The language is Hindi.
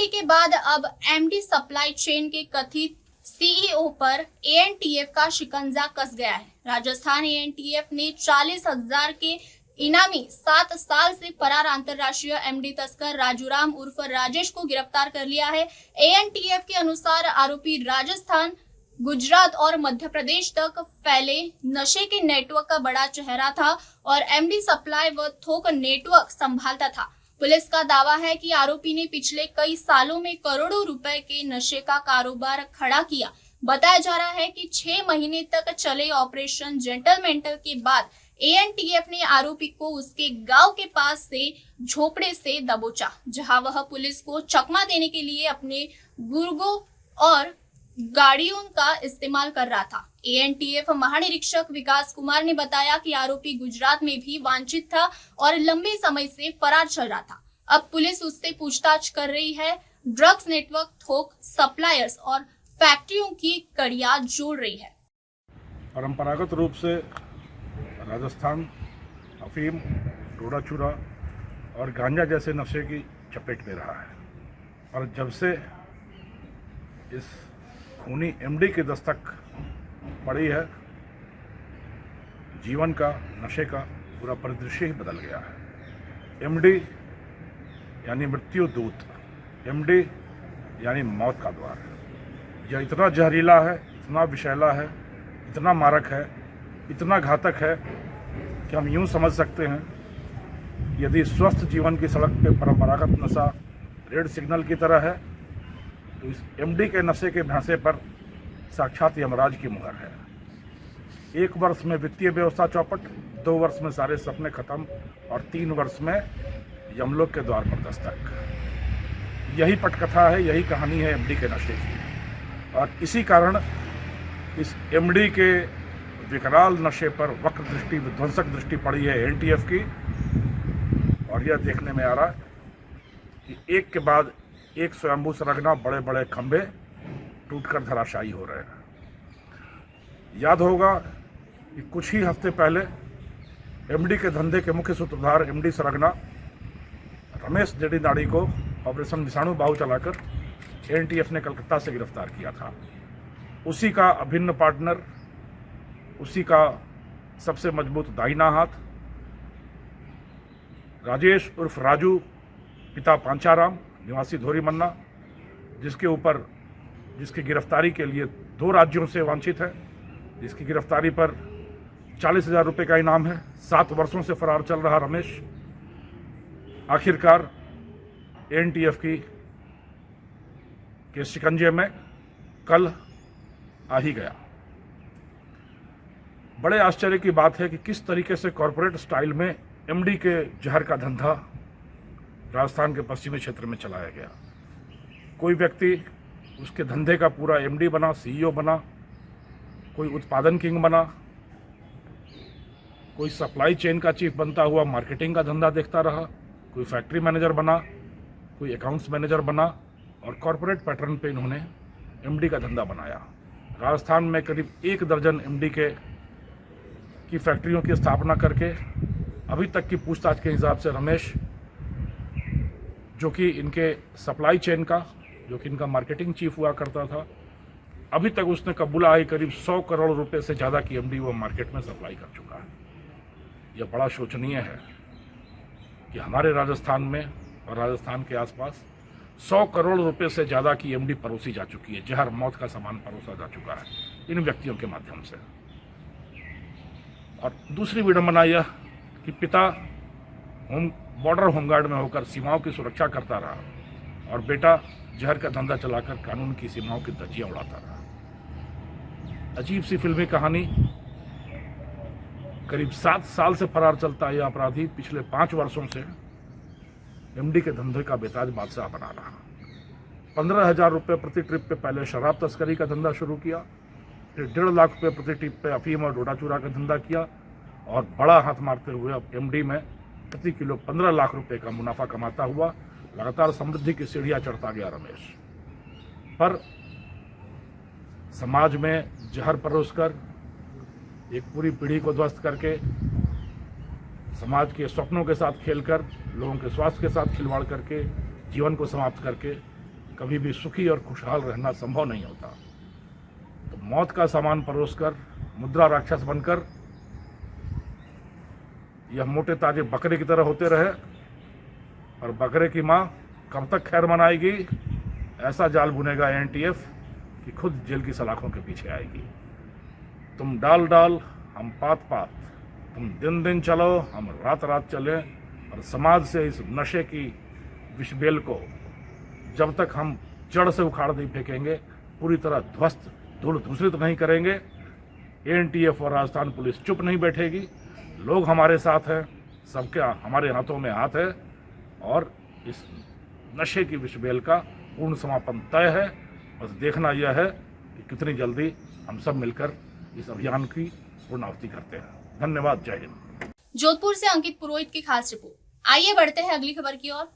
एमडी के बाद अब एमडी सप्लाई चेन के कथित सीईओ पर एएनटीएफ का शिकंजा कस गया है। राजस्थान एएनटीएफ ने 40,000 के इनामी 7 साल से फरार अंतरराष्ट्रीय एमडी तस्कर राजूराम उर्फ राजेश को गिरफ्तार कर लिया है। एएनटीएफ के अनुसार आरोपी राजस्थान, गुजरात और मध्य प्रदेश तक फैले नशे के नेटवर्क का बड़ा चेहरा था और एमडी सप्लाई व थोक नेटवर्क संभालता था। पुलिस का दावा है कि आरोपी ने पिछले कई सालों में करोड़ों रुपए के नशे का कारोबार खड़ा किया। बताया जा रहा है कि 6 महीने तक चले ऑपरेशन जेंटलमेंटल के बाद एएनटीएफ ने आरोपी को उसके गांव के पास से झोपड़े से दबोचा, जहां वह पुलिस को चकमा देने के लिए अपने गुर्गों और गाड़ियों का इस्तेमाल कर रहा था। एएनटीएफ महानिरीक्षक विकास कुमार ने बताया कि आरोपी गुजरात में भी वांछित था और लंबे समय से फरार चल रहा था। अब पुलिस उससे पूछताछ कर रही है। ड्रग्स नेटवर्क, थोक सप्लायर्स और फैक्ट्रियों की कड़ियां जोड़ रही है। परंपरागत रूप से राजस्थान अफीम, डोडा चूरा और गांजा जैसे नशे की चपेट में रहा है और जब से इस खूनी एमडी की दस्तक पड़ी है, जीवन का, नशे का पूरा परिदृश्य ही बदल गया है। एमडी यानी मृत्यु दूत, एमडी यानी मौत का द्वार। यह इतना जहरीला है, इतना विषैला है, इतना मारक है, इतना घातक है कि हम यूं समझ सकते हैं यदि स्वस्थ जीवन की सड़क पे परंपरागत नशा रेड सिग्नल की तरह है तो इस एमडी के नशे के भांसे पर साक्षात यमराज की मुहर है। 1 वर्ष में वित्तीय व्यवस्था चौपट, 2 वर्ष में सारे सपने खत्म और 3 वर्ष में यमलोक के द्वार पर दस्तक। यही पटकथा है, यही कहानी है एमडी के नशे की। और इसी कारण इस एमडी के विकराल नशे पर वक्र दृष्टि, विध्वंसक दृष्टि पड़ी है एएनटीएफ की। और यह देखने में आ रहा है कि एक के बाद एक स्वयंभू सरगना, बड़े बड़े खंभे टूटकर धराशायी हो रहे हैं। याद होगा कि कुछ ही हफ्ते पहले एमडी के धंधे के मुख्य सूत्रधार एमडी सरगना रमेश जेडी नाड़ी को ऑपरेशन विषाणु बाहु चलाकर एएनटीएफ ने कलकत्ता से गिरफ्तार किया था। उसी का अभिन्न पार्टनर, उसी का सबसे मजबूत दाहिना हाथ राजेश उर्फ राजू, पिता पांचाराम, निवासी धोरीमन्ना, जिसकी गिरफ्तारी के लिए 2 राज्यों से वांछित है, जिसकी गिरफ्तारी पर 40,000 रुपये का इनाम है। 7 वर्षों से फरार चल रहा रमेश आखिरकार एएनटीएफ के शिकंजे में कल आ ही गया। बड़े आश्चर्य की बात है कि किस तरीके से कॉरपोरेट स्टाइल में एमडी के जहर का धंधा राजस्थान के पश्चिमी क्षेत्र में चलाया गया। कोई व्यक्ति उसके धंधे का पूरा एमडी बना, सीईओ बना, कोई उत्पादन किंग बना, कोई सप्लाई चेन का चीफ बनता हुआ मार्केटिंग का धंधा देखता रहा, कोई फैक्ट्री मैनेजर बना, कोई अकाउंट्स मैनेजर बना और कॉरपोरेट पैटर्न पे इन्होंने एमडी का धंधा बनाया। राजस्थान में करीब 1 दर्जन एमडी की फैक्ट्रियों की स्थापना करके अभी तक की पूछताछ के हिसाब से रमेश, जो कि इनके सप्लाई चेन का, जो कि इनका मार्केटिंग चीफ हुआ करता था, अभी तक उसने कबूला है करीब 100 करोड़ रुपए से ज़्यादा की एमडी वो मार्केट में सप्लाई कर चुका है। यह बड़ा शोचनीय है कि हमारे राजस्थान में और राजस्थान के आसपास 100 करोड़ रुपए से ज़्यादा की एमडी परोसी जा चुकी है, जहर, मौत का सामान परोसा जा चुका है इन व्यक्तियों के माध्यम से। और दूसरी विडंबना यह कि पिता बॉर्डर होमगार्ड में होकर सीमाओं की सुरक्षा करता रहा और बेटा जहर का धंधा चलाकर कानून की सीमाओं की धज्जियां उड़ाता रहा। अजीब सी फिल्मी कहानी। करीब 7 साल से फरार चलता यह अपराधी पिछले 5 वर्षों से एमडी के धंधे का बेताज बादशाह बना रहा। 15,000 रुपये प्रति ट्रिप पे पहले शराब तस्करी का धंधा शुरू किया, फिर 1.5 लाख रुपये प्रति ट्रिप पे अफीम और डोडा चूरा का धंधा किया और बड़ा हाथ मारते हुए अब एमडी में प्रति किलो 15 लाख रुपए का मुनाफा कमाता हुआ लगातार समृद्धि की सीढ़ियां चढ़ता गया रमेश। पर समाज में जहर परोसकर एक पूरी पीढ़ी को ध्वस्त करके, समाज के स्वप्नों के साथ खेलकर, लोगों के स्वास्थ्य के साथ खिलवाड़ करके, जीवन को समाप्त करके कभी भी सुखी और खुशहाल रहना संभव नहीं होता। तो मौत का सामान परोसकर, मुद्रा राक्षस बनकर यह मोटे ताजे बकरे की तरह होते रहे और बकरे की माँ कब तक खैर मनाएगी, ऐसा जाल बुनेगा एनटीएफ कि खुद जेल की सलाखों के पीछे आएगी। तुम डाल डाल, हम पात पात, तुम दिन दिन चलो, हम रात रात चलें और समाज से इस नशे की विषबेल को जब तक हम जड़ से उखाड़ नहीं फेंकेंगे, पूरी तरह ध्वस्त धूल धूसरित नहीं करेंगे, एनटीएफ और राजस्थान पुलिस चुप नहीं बैठेगी। लोग हमारे साथ हैं, सबके हमारे हाथों में हाथ है और इस नशे की विषबेल का पूर्ण समापन तय है। बस देखना यह है कि कितनी जल्दी हम सब मिलकर इस अभियान की पूर्णाहुति करते हैं। धन्यवाद। जय हिंद। जोधपुर से अंकित पुरोहित की खास रिपोर्ट। आइए बढ़ते हैं अगली खबर की ओर।